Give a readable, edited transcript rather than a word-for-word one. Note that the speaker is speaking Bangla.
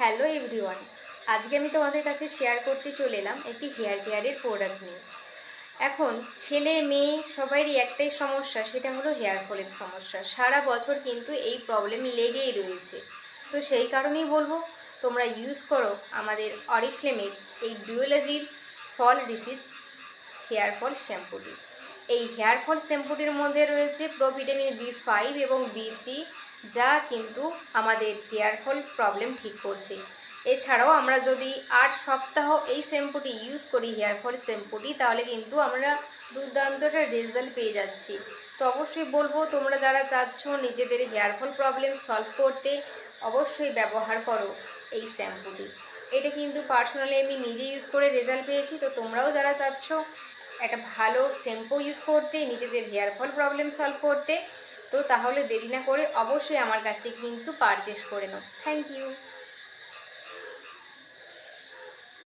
হ্যালো এভরিওয়ান, আজকে আমি তোমাদের কাছে শেয়ার করতে চলে এলাম একটি হেয়ার কেয়ারের প্রোডাক্ট নিয়ে। এখন ছেলে মেয়ে সবারই একটাই সমস্যা, সেটা হলো হেয়ার ফলের সমস্যা। সারা বছর কিন্তু এই প্রবলেম লেগেই রয়েছে। তো সেই কারণেই বলবো, তোমরা ইউজ করো আমাদের অরিফ্লেমের এই ডুয়োলজির ফল ডিসিজ হেয়ার ফল শ্যাম্পুটি। এই হেয়ার ফল শ্যাম্পুটির মধ্যে রয়েছে প্রোভিটামিন বি5 এবং বি3, যা কিন্তু আমাদের হেয়ার ফল প্রবলেম ঠিক করছে। এছাড়াও আমরা যদি 8 সপ্তাহ এই শ্যাম্পুটি ইউজ করি, হেয়ার ফল শ্যাম্পুটি, তাহলে কিন্তু আমরা দুর্দান্ত একটা রেজাল্ট পেয়ে যাচ্ছি। তো অবশ্যই বলবো, তোমরা যারা চাচ্ছ নিজেদের হেয়ার ফল প্রবলেম সলভ করতে, অবশ্যই ব্যবহার করো এই শ্যাম্পুটি। এটা কিন্তু পার্সোনালি আমি নিজে ইউজ করে রেজাল্ট পেয়েছি। তো তোমরাও যারা চাচ্ছ একটা ভালো শ্যাম্পু ইউজ করতে, নিজেদের হেয়ার ফল প্রবলেম সলভ করতে, তো তাহলে দেরি না করে অবশ্যই আমার কাছ থেকে কিন্তু পারচেস করে নাও। Thank you.